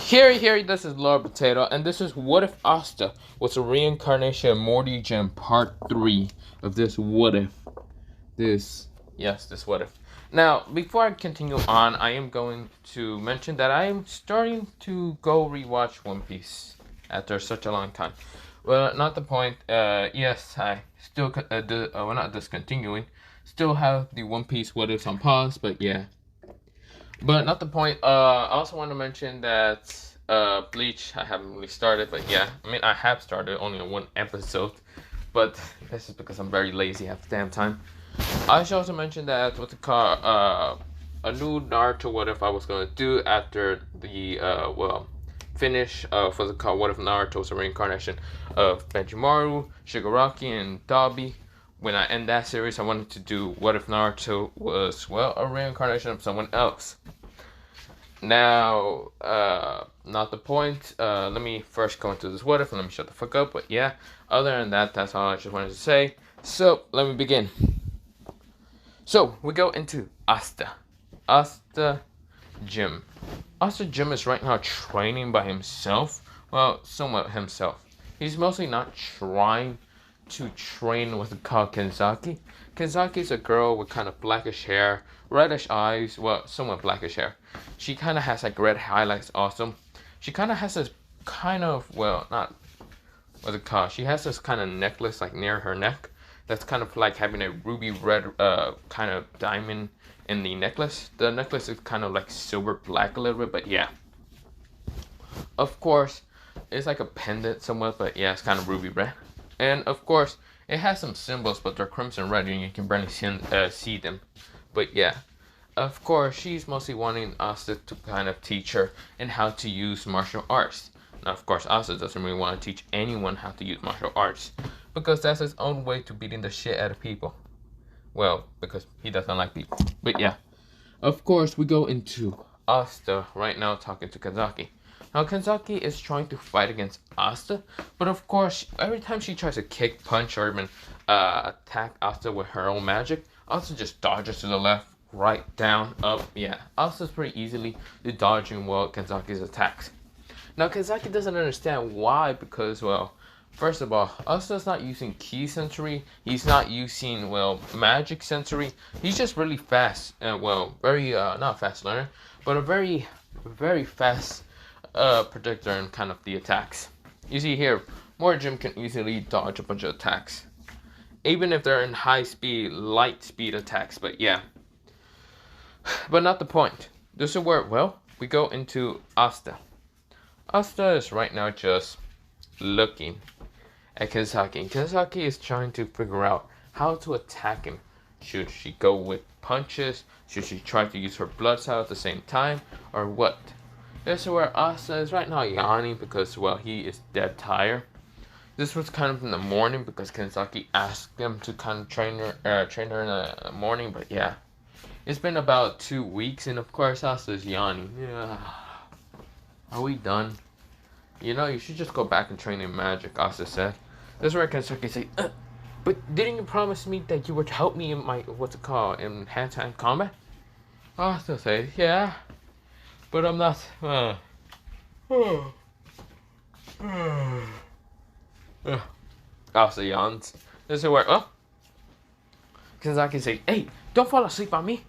Here, this is Lord Potato, and this is What If Asta was a reincarnation of Mori Gem Part 3 of this What If. This What If. Now, before I continue on, I am going to mention that I am starting to go rewatch One Piece after such a long time. Well, not the point. Yes, I still, not discontinuing. Still have the One Piece What Ifs on pause, but yeah. But not the point. I also want to mention that Bleach I haven't really started, but yeah, I mean I have started only on one episode, but this is because I'm very lazy half the damn time. I should also mention that with the car, a new Naruto What If I was gonna do after the finish for the car What If Naruto's a reincarnation of Benjimaru, Shigaraki, and Dabi. When I end that series, I wanted to do What If Naruto was, well, a reincarnation of someone else. Now, not the point. Let me first go into this What If and let me shut the fuck up. But yeah, other than that, that's all I just wanted to say. So, let me begin. So, we go into Asta. Asta Gym. Asta Gym is right now training by himself. Well, somewhat himself. He's mostly not trying to train with Kenzaki. Kenzaki is a girl with kind of blackish hair, reddish eyes, well, somewhat blackish hair. She kind of has like red highlights also. She kind of has this kind of, well, not, what's it called? She has this kind of necklace like near her neck that's kind of like having a ruby red kind of diamond in the necklace. The necklace is kind of like silver black a little bit, but yeah. Of course, it's like a pendant somewhat, but yeah, it's kind of ruby red. And of course, it has some symbols, but they're crimson red and you can barely see them. But yeah, of course, she's mostly wanting Asta to kind of teach her and how to use martial arts. Now, of course, Asta doesn't really want to teach anyone how to use martial arts because that's his own way to beating the shit out of people. Well, because he doesn't like people. But yeah, of course, we go into Asta right now talking to Kazaki. Now, Kenzaki is trying to fight against Asta, but of course, every time she tries to kick, punch, or even attack Asta with her own magic, Asta just dodges to the left, right, down, up. Yeah, Asta's pretty easily dodging Kenzaki's attacks. Now, Kenzaki doesn't understand why, because, well, first of all, Asta's not using Ki Sensory. He's not using, well, Magic Sensory. He's just really fast, very, not fast learner, but a very, very fast predictor and kind of the attacks. You see here, Mori Gym can easily dodge a bunch of attacks, even if they're in high speed, light speed attacks. But yeah, but not the point. This is where, well, we go into Asta. Asta is right now just looking at Kenzaki, and Kenzaki is trying to figure out how to attack him. Should she go with punches? Should she try to use her blood cell at the same time, or what? This is where Asta is right now yawning because, well, he is dead tired. This was kind of in the morning because Kenzaki asked him to kind of train her in the morning, but yeah. It's been about 2 weeks, and of course Asta is yawning. Yeah. Are we done? You know, you should just go back and train in magic, Asta said. This is where Kenzaki said, but didn't you promise me that you would help me in my, in hand-to-hand combat? Asta said, yeah. But I'm not. Asta yawns. This is where. Oh. Kenzaki say, hey, don't fall asleep on me.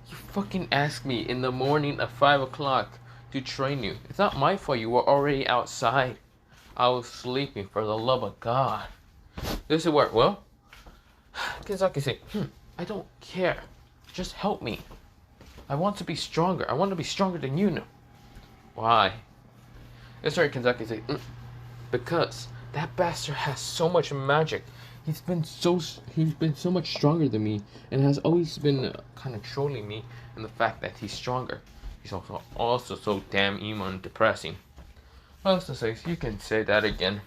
You fucking asked me in the morning at 5 o'clock to train you. It's not my fault you were already outside. I was sleeping, for the love of God. This is where, well. Kenzaki say, I don't care. Just help me. I want to be stronger. I want to be stronger than you know. Why? That's right, Kenzaki say, because that bastard has so much magic. He's been so much stronger than me, and has always been kind of trolling me in the fact that he's stronger. He's also so damn emo and depressing. Asta says, you can say that again.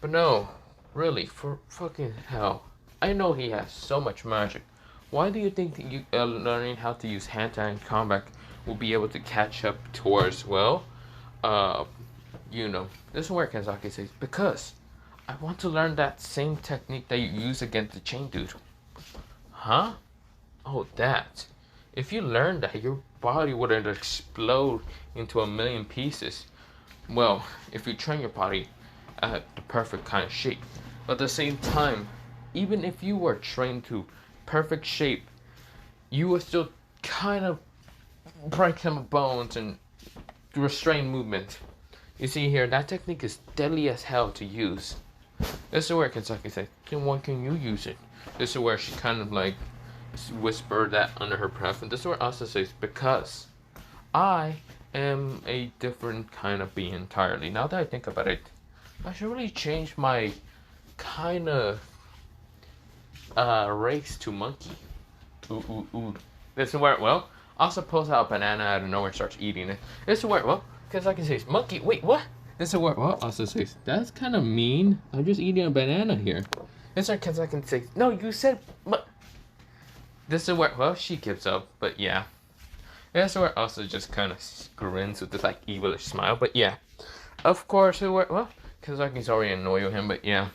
But no, really, for fucking hell. I know he has so much magic. Why do you think that you learning how to use hand-to-hand combat will be able to catch up towards, well, you know, this is where Kenzaki says, because I want to learn that same technique that you use against the chain dude. Huh? Oh, that. if you learned that, your body wouldn't explode into a million pieces. Well, if you train your body at the perfect kind of shape. But at the same time, even if you were trained to perfect shape, you would still kind of break some bones and restrain movement. You see here, that technique is deadly as hell to use. This is where Kentucky says, then why can you use it? This is where she kind of like whispered that under her breath. And this is where Asta says, because I am a different kind of being entirely. Now that I think about it, I should really change my kind of race to monkey. Ooh. This is where, well, Asta pulls out a banana out of nowhere and starts eating it. This is where, well, Kentucky says, monkey, wait, what? This is where, well, Asta says, that's kind of mean. I'm just eating a banana here. This is where Kentucky says, no, you said, this is where, well, she gives up, but yeah. This is where Asta just kind of grins with this, like, evilish smile, but yeah. Of course, well, Kentucky's already annoyed with him, but yeah.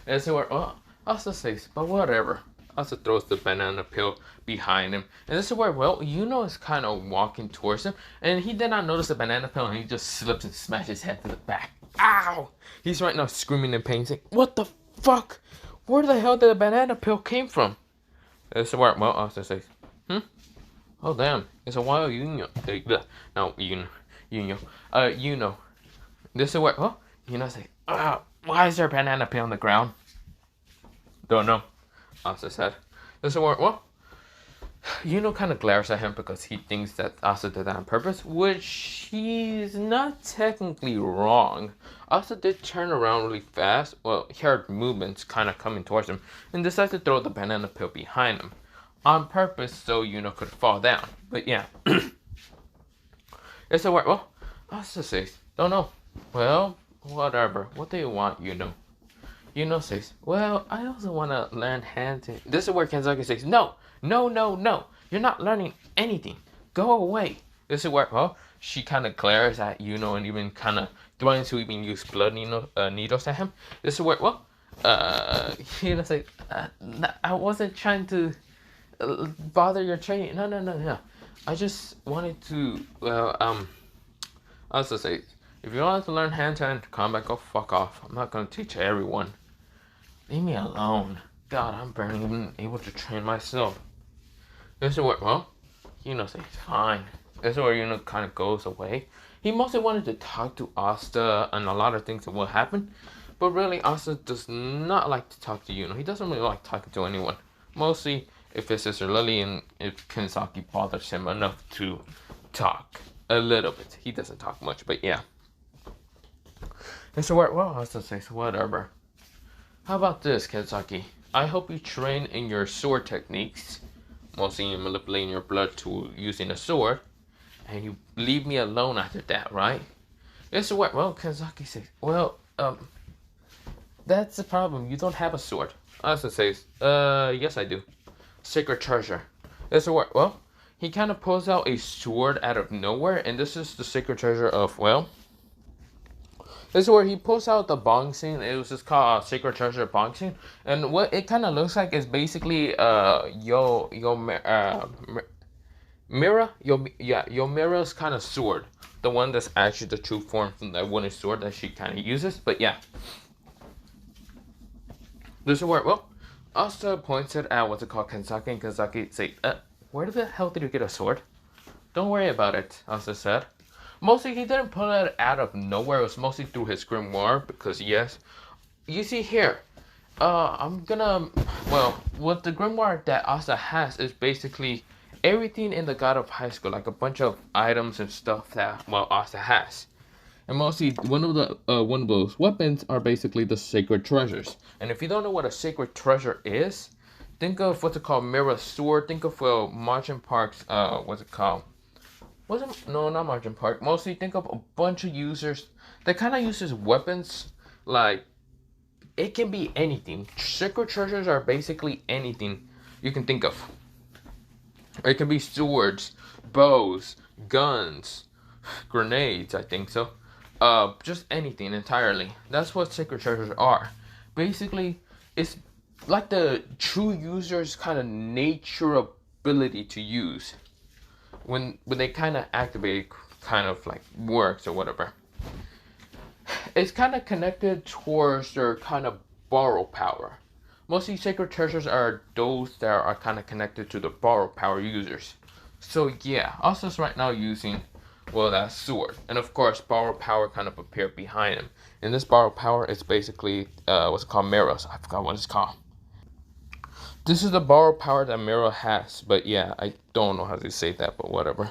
This is where, well, Asta says, but whatever. Asta throws the banana peel behind him. And this is where, well, Yuno is kind of walking towards him. And he did not notice the banana peel, and he just slips and smashes his head to the back. Ow! He's right now screaming in pain, saying, what the fuck? Where the hell did the banana peel came from? This is where, well, Asta says, oh, damn. It's a wild Yuno. No, Yuno. This is where, well, Yuno says, why is there a banana peel on the ground? Don't know. Asta said. This is where, well, Yuno kind of glares at him because he thinks that Asta did that on purpose, which he's not technically wrong. Asta did turn around really fast. Well, he heard movements kind of coming towards him and decided to throw the banana peel behind him on purpose so Yuno could fall down. But yeah. This is where, well, Asta says, don't know. Well, whatever. What do you want, Yuno? Yuno says, well, I also want to learn hand to... This is where Kentucky says, no. You're not learning anything. Go away. This is where, well, she kind of glares at Yuno and even kind of threatens to even use blood needles at him. This is where, well, Yuno says, I wasn't trying to bother your training. No. I just wanted to, well, I also say, if you want to learn hand-to-hand combat, go fuck off. I'm not going to teach everyone. Leave me alone. God, I'm barely even able to train myself. This is where, well, Yuno says, fine. This is where Yuno kind of goes away. He mostly wanted to talk to Asta and a lot of things that will happen. But really, Asta does not like to talk to Yuno. He doesn't really like talking to anyone. Mostly if his sister Lily and if Kenzaki bothers him enough to talk. A little bit. He doesn't talk much, but yeah. And so, well, Asta says, whatever. How about this, Kenzaki? I hope you train in your sword techniques, mostly in manipulating your blood to using a sword, and you leave me alone after that, right? It's what, well, Kenzaki says, well, that's the problem. You don't have a sword. Asta says, yes I do. Sacred treasure. It's what, well, he kind of pulls out a sword out of nowhere, and this is the sacred treasure of, well, this is where he pulls out the bong scene. It was just called Sacred Treasure Bong scene. And what it kind of looks like is basically Yomira's kind of sword. The one that's actually the true form from that wooden sword that she kind of uses. But yeah. This is where, well, Asta points it at what's it called, Kenzaki. And Kenzaki say, where the hell did you get a sword? Don't worry about it, Asta said. Mostly, he didn't pull it out of nowhere. It was mostly through his grimoire, because yes. You see here, I'm gonna, well, what the grimoire that Asta has is basically everything in the God of High School, like a bunch of items and stuff that, well, Asta has. And mostly, one of those weapons are basically the sacred treasures. And if you don't know what a sacred treasure is, think of what's it called, Mira's sword. Think of, well, Margin Park's, what's it called? No, not Margin Park. Mostly think of a bunch of users that kind of uses weapons. Like, it can be anything. Sacred treasures are basically anything you can think of. It can be swords, bows, guns, grenades, I think so. Just anything entirely. That's what sacred treasures are. Basically, it's like the true user's kind of nature of ability to use when they kind of activate, kind of like works or whatever. It's kind of connected towards their kind of borrow power. Mostly sacred treasures are those that are kind of connected to the borrow power users. So yeah, Asta's right now using, well, that sword. And of course, borrow power kind of appeared behind him. And this borrow power is basically, what's it called? Miros. I forgot what it's called. This is the borrow power that Miro has. But yeah, I don't know how to say that, but whatever.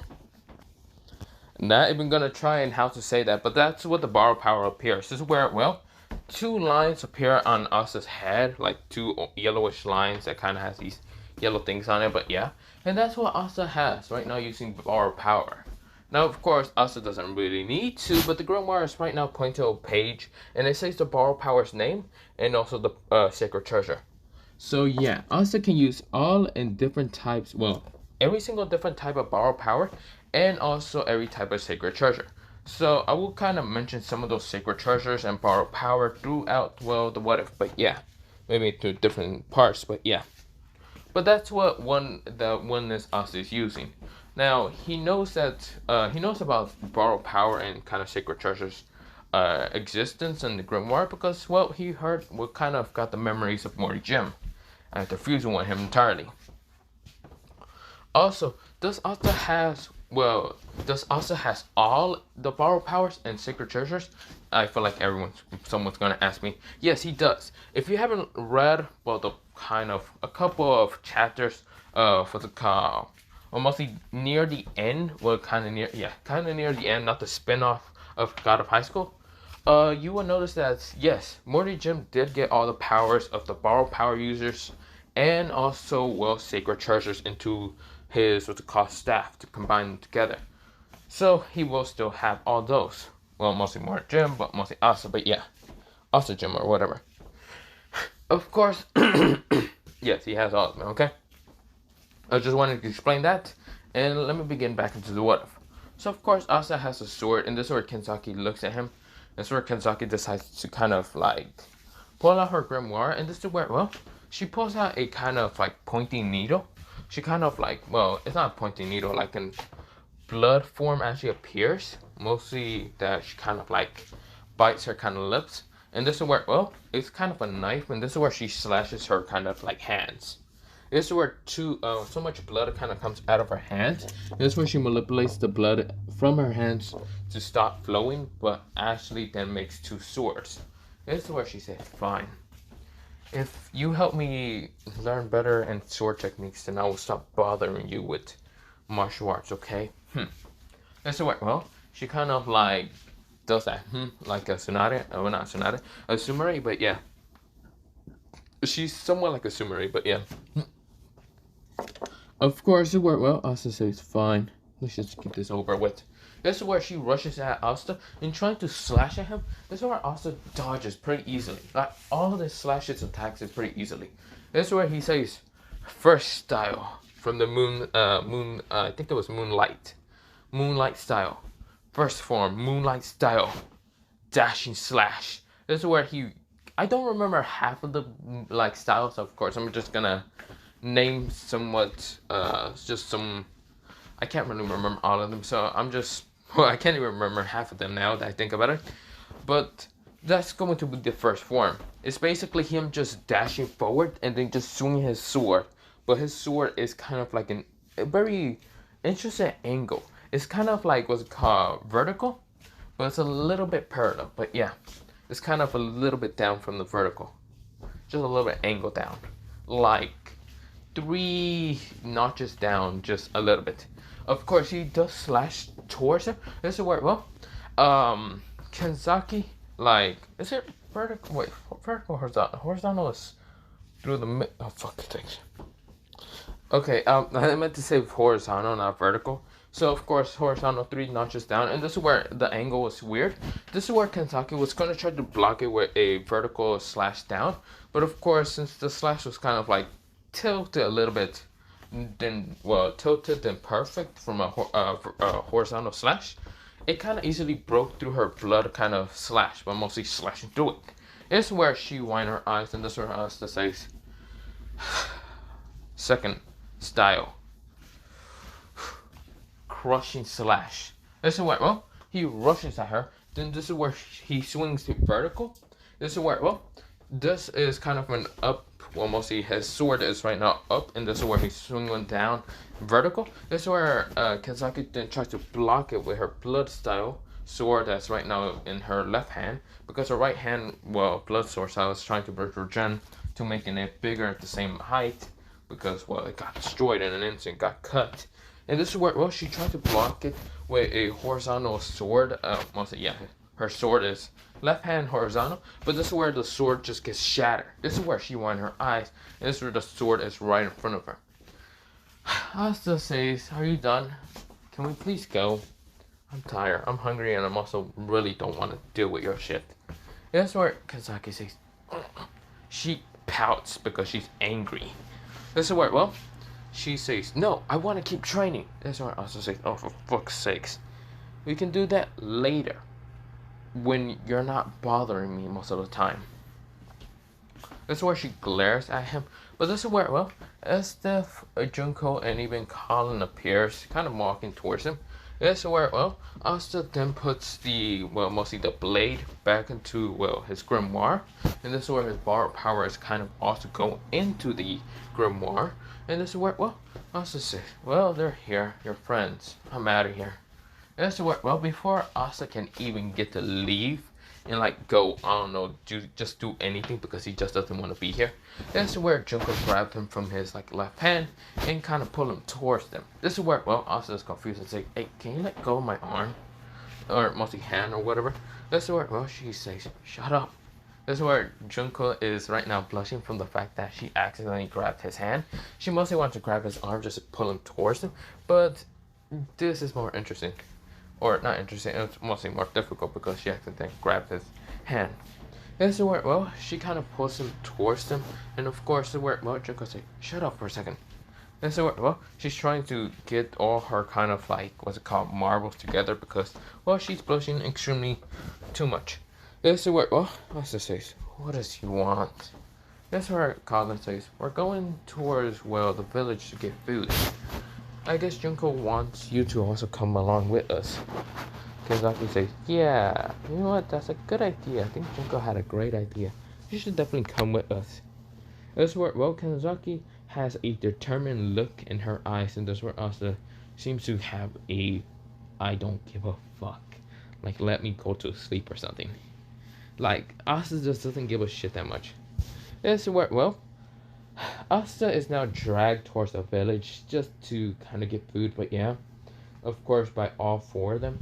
Not even gonna try and how to say that, but that's what the borrow power appears. This is where, well, two lines appear on Asta's head, like two yellowish lines that kind of has these yellow things on it, but yeah. And that's what Asta has right now using borrow power. Now, of course, Asta doesn't really need to, but the grimoire is right now pointing to a page, and it says the borrow power's name, and also the sacred treasure. So yeah, Asta can use all in different types, well, every single different type of borrow power, and also every type of sacred treasure. So I will kind of mention some of those sacred treasures and borrow power throughout, well, the what if, but yeah, maybe to different parts, but yeah. But that's what the oneness Asta is using. Now he knows that he knows about borrow power and kind of sacred treasures existence in the grimoire because, well, he heard what kind of got the memories of Mori Gym after fusing with him entirely. Also, does Asta has all the borrow powers and sacred treasures? I feel like someone's gonna ask me. Yes, he does. If you haven't read, well, the kind of a couple of chapters for the mostly near the end, well, kind of near the end, not the spin-off of God of High School. You will notice that yes, Mori Gym did get all the powers of the borrow power users, and also, well, sacred treasures into his what's it called staff to combine them together. So he will still have all those. Well, mostly Mori Gym, but mostly Asta. But yeah, Asta Gym or whatever. Of course, yes, he has all of them. Okay. I just wanted to explain that, and let me begin back into the what if. So of course, Asta has a sword, and this is where Kenzaki looks at him. This is where Kenzaki decides to kind of like pull out her grimoire, and this is where, well, she pulls out a kind of like pointing needle. She kind of like, well, it's not a pointing needle, like in blood form actually appears. Mostly that she kind of like bites her kind of lips. And this is where, well, it's kind of a knife, and this is where she slashes her kind of like hands. This is where so much blood kind of comes out of her hands. This is where she manipulates the blood from her hands to stop flowing, but actually then makes two swords. This is where she said, fine. If you help me learn better in sword techniques, then I will stop bothering you with martial arts, okay? That's where, well, she kind of like does that, like a Tsunade, well, not Tsunade, a Sumari, but yeah. She's somewhat like a Sumari, but yeah. Of course, it worked well. Asta says, fine. Let's just keep this over with. This is where she rushes at Asta and trying to slash at him. This is where Asta dodges pretty easily. Like, all of the slashes attacks it pretty easily. This is where he says, first style from the I think it was Moonlight. Moonlight style. First form, Moonlight style. Dashing slash. This is where I don't remember half of the like styles, of course. I'm just gonna name somewhat just some. I can't really remember all of them, so I can't even remember half of them now that I think about it. But that's going to be the first form. It's basically him just dashing forward and then just swinging his sword. But his sword is kind of like a very interesting angle. It's kind of like what's called vertical, but it's a little bit parallel. But yeah, it's kind of a little bit down from the vertical. Just a little bit angled down. Like 3 notches down, just a little bit. Of course, he does slash towards him. This is where, well, Kenzaki, like, is it vertical? Wait, vertical or horizontal? Horizontal is through the mid. Oh, fuck, thanks. Okay, I meant to say horizontal, not vertical. So, of course, horizontal 3 notches down. And this is where the angle was weird. This is where Kenzaki was going to try to block it with a vertical slash down. But, of course, since the slash was kind of like tilted a little bit, tilted then perfect from a horizontal slash, it kind of easily broke through her blood kind of slash, but mostly slashing through it. This is where she wind her eyes, and this is where Asta says, second style, crushing slash. This is where, well, he rushes at her. Then this is where he swings to vertical. This is where, well, this is kind of an up. Well, mostly his sword is right now up, and this is where he's swinging down vertical. This is where Kazaki then tries to block it with her blood style sword that's right now in her left hand, because her right hand, well, blood sword style is trying to regen to making it bigger at the same height, because, well, it got destroyed in an instant, got cut. And this is where, well, she tried to block it with a horizontal sword. Mostly, yeah, her sword is left hand horizontal, but this is where the sword just gets shattered. This is where she won her eyes, and this is where the sword is right in front of her. Asta says, "Are you done? Can we please go? I'm tired, I'm hungry, and I'm also really don't want to deal with your shit." And that's where Kazaki says, she pouts because she's angry. This is where, well, she says, "No, I want to keep training." That's where Asta says, "Oh, for fuck's sakes. We can do that later, when you're not bothering me most of the time." This is where she glares at him. But this is where, well, Asta, Junko, and even Colin appears, kind of walking towards him. This is where, well, Asta then puts the, well, mostly the blade back into, well, his grimoire. And this is where his borrowed power is kind of also going into the grimoire. And this is where, well, Asta says, "Well, they're here, your friends. I'm out of here." This is where, well, before Asta can even get to leave and like go, I don't know, just do anything because he just doesn't want to be here. This is where Junko grabbed him from his like left hand and kind of pulled him towards them. This is where, well, Asta is confused and say, "Hey, can you let go of my arm?" Or mostly hand or whatever. This is where, well, she says, "Shut up." This is where Junko is right now blushing from the fact that she accidentally grabbed his hand. She mostly wants to grab his arm just to pull him towards him, but this is more interesting. Or not interesting, it's mostly more difficult because she accidentally grabbed his hand. This is where, well, she kind of pulls him towards them, and of course, this is where, well, Junko says, "Shut up for a second." This is where, well, she's trying to get all her kind of like, what's it called, marbles together because, well, she's blushing extremely too much. This is where, well, Asta says, "What does he want?" This is where Colin says, "We're going towards, well, the village to get food. I guess Junko wants you to also come along with us." Kazaki says, "Yeah, you know what, that's a good idea. I think Junko had a great idea. You should definitely come with us." This is where, well, Kazaki has a determined look in her eyes, and this is where Asta seems to have a "I don't give a fuck. Like, let me go to sleep or something." Like, Asta just doesn't give a shit that much. This is where, well, Asta is now dragged towards the village just to kind of get food, but yeah, of course, by all four of them.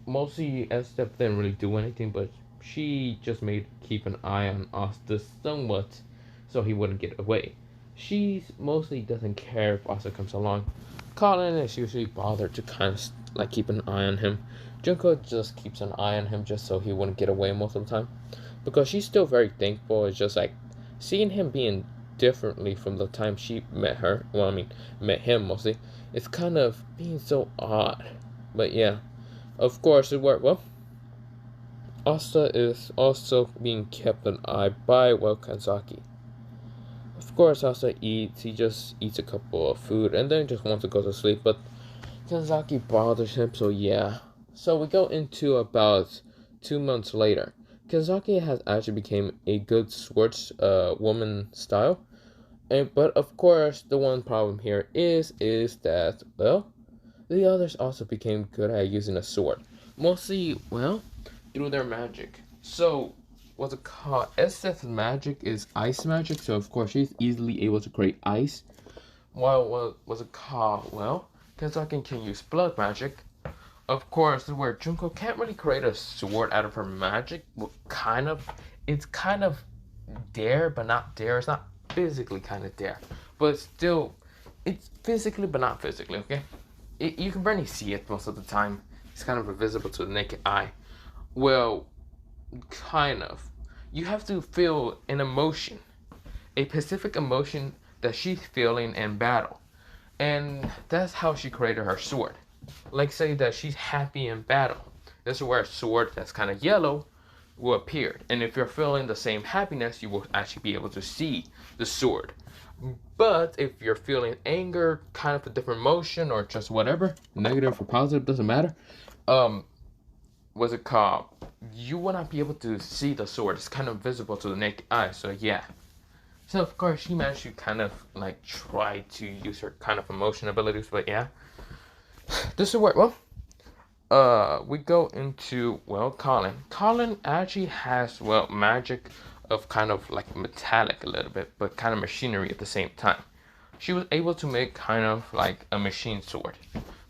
Mostly, Asta didn't really do anything, but she just made keep an eye on Asta somewhat so he wouldn't get away. She mostly doesn't care if Asta comes along. Colin is usually bothered to kind of like keep an eye on him. Junko just keeps an eye on him just so he wouldn't get away most of the time, because she's still very thankful. It's just like seeing him being differently from the time she met her. Well, I mean, met him mostly. It's kind of being so odd. But yeah, of course it worked well. Asta is also being kept an eye by, well, Kazaki. Of course, Asta eats. He just eats a couple of food and then just wants to go to sleep. But Kazaki bothers him, so yeah. So we go into about 2 months later. Kazaki has actually become a good swordswoman style. But of course, the one problem here is that, well, the others also became good at using a sword. Mostly, well, through their magic. So, what's it called? Esteth's magic is ice magic, so of course she's easily able to create ice. While, what was it called? Well, Kazaki can use blood magic. Of course, this is where Junko can't really create a sword out of her magic. Well, kind of. It's kind of there, but not there. It's not physically kind of there, but still, it's physically but not physically, okay? You can barely see it most of the time. It's kind of invisible to the naked eye. Well, kind of. You have to feel an emotion, a specific emotion that she's feeling in battle, and that's how she created her sword. Like, say that she's happy in battle. This is where a sword that's kind of yellow will appear, and if you're feeling the same happiness, you will actually be able to see the sword. But if you're feeling anger, kind of a different emotion, or just whatever, negative or positive, doesn't matter. Um, what's it called? You will not be able to see the sword. It's kind of visible to the naked eye. So yeah. So of course she managed to kind of like try to use her kind of emotion abilities, but yeah. This is where we go into Colin. Colin actually has magic of kind of like metallic a little bit, but kind of machinery at the same time. She was able to make kind of like a machine sword.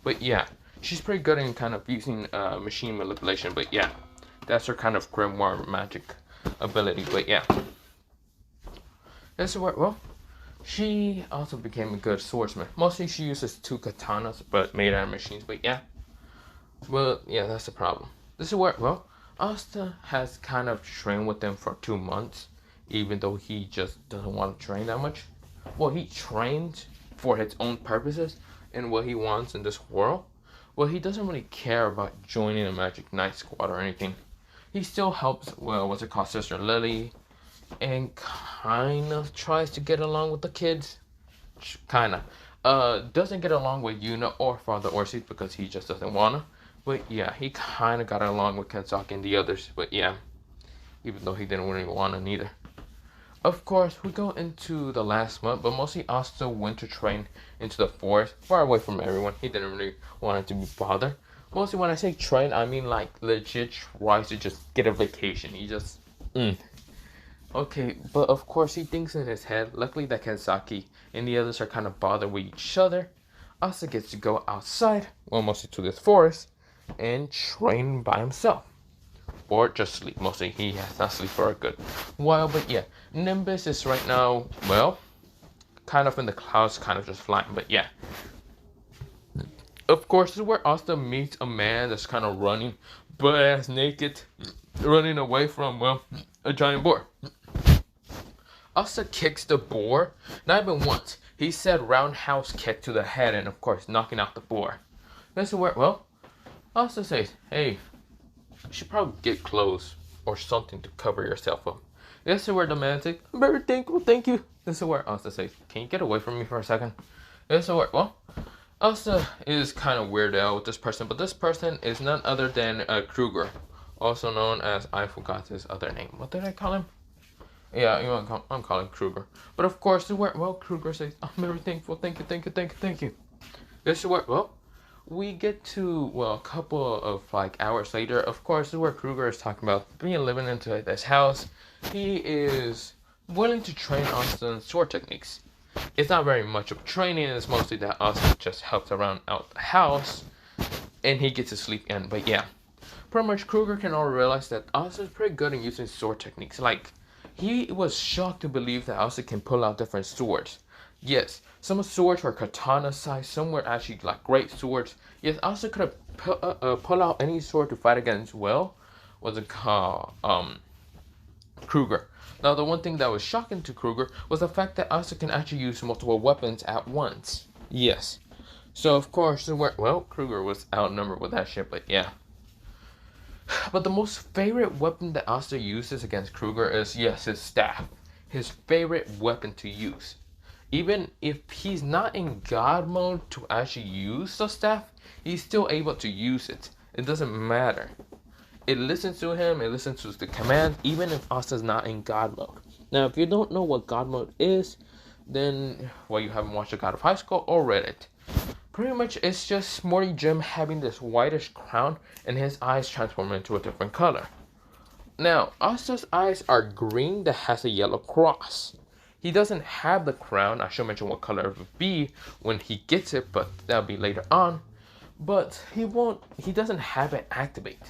But yeah, she's pretty good in kind of using machine manipulation, but yeah. That's her kind of grimoire magic ability, but yeah. That's where she also became a good swordsman. Mostly she uses 2 katanas, but made out of machines, but yeah. Well, yeah, that's the problem. This is where, Asta has kind of trained with them for 2 months, even though he just doesn't want to train that much. Well, he trains for his own purposes and what he wants in this world. Well, he doesn't really care about joining a Magic Knight squad or anything. He still helps, Sister Lily, and kind of tries to get along with the kids. Kind of. Doesn't get along with Yuna or Father Orsi because he just doesn't wanna. But yeah, he kind of got along with Kenzaki and the others. But yeah, even though he didn't really wanna neither. Of course, we go into the last month, but mostly Asta went to train into the forest, far away from everyone. He didn't really want it to be bothered. Mostly when I say train, I mean like legit tries to just get a vacation. He just, Okay, but of course he thinks in his head, luckily that Kenzaki and the others are kind of bothered with each other. Asta gets to go outside, mostly to this forest, and train by himself. Or just sleep. Mostly he has not sleep for a good while, but yeah. Nimbus is right now, kind of in the clouds, kind of just flying, but yeah. Of course, this is where Asta meets a man that's kind of running, butt ass naked, running away from, a giant boar. Asta kicks the boar, not even once. He said roundhouse kick to the head and of course knocking out the boar. This is where, Asta says, hey, you should probably get clothes or something to cover yourself up. This is where the man says, I'm very thankful, thank you. This is where Asta says, can you get away from me for a second? This is where, Asta is kind of weirded out with this person, but this person is none other than Kruger, also known as, I forgot his other name. What did I call him? Yeah, I'm calling Kruger. But of course, this is where, Kruger says, I'm very thankful, thank you, thank you, thank you, thank you. This is where, we get to, a couple of like hours later. Of course, this is where Kruger is talking about being living into this house. He is willing to train Asta in sword techniques. It's not very much of training, it's mostly that Asta just helps around out the house and he gets to sleep in. But yeah, pretty much Kruger can all realize that Asta is pretty good in using sword techniques. Like, he was shocked to believe that Asta can pull out different swords. Yes, some swords were katana size, some were actually like great swords. Yes, Asta could have pull out any sword to fight against. Was it called Kruger? Now, the one thing that was shocking to Kruger was the fact that Asta can actually use multiple weapons at once. Yes. So, of course, Kruger was outnumbered with that shit, but yeah. But the most favorite weapon that Asta uses against Kruger is, yes, his staff. His favorite weapon to use. Even if he's not in God mode to actually use the staff, he's still able to use it. It doesn't matter. It listens to him, it listens to the command, even if Asta's not in God mode. Now, if you don't know what God mode is, then, you haven't watched The God of High School or read it. Pretty much, it's just Mori Jim having this whitish crown, and his eyes transform into a different color. Now, Asta's eyes are green that has a yellow cross. He doesn't have the crown. I should mention what color it would be when he gets it, but that'll be later on. But he doesn't have it activate.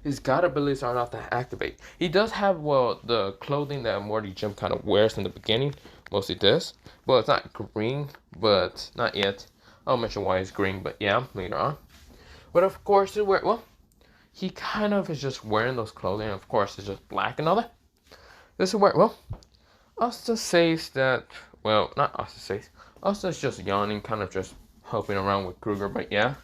His God abilities are not that activate. He does have, the clothing that Morty Jim kind of wears in the beginning. Mostly this. Well, it's not green, but not yet. I'll mention why it's green, but yeah, later on. But of course, he kind of is just wearing those clothing. Of course, it's just black and all that. This is where, Asta says that, not Asta says. Asta's just yawning, kind of just helping around with Kruger, but yeah.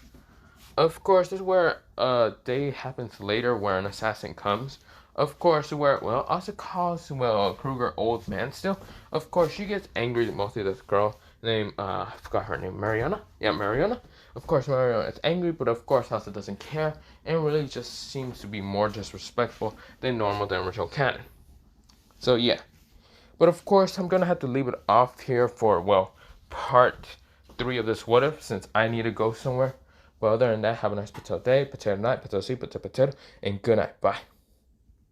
Of course, this is where a day happens later where an assassin comes. Of course, where, well, Asta calls, well, Kruger old man still. Of course, she gets angry mostly at this girl named, I forgot her name, Mariana? Yeah, Mariana. Of course, Mariana is angry, but of course, Asta doesn't care and really just seems to be more disrespectful than normal than original canon. So, yeah. But of course, I'm gonna have to leave it off here for, well, part 3 of this what if, since I need to go somewhere. But other than that, have a nice potato day, potato night, potato soup, potato, and good night. Bye.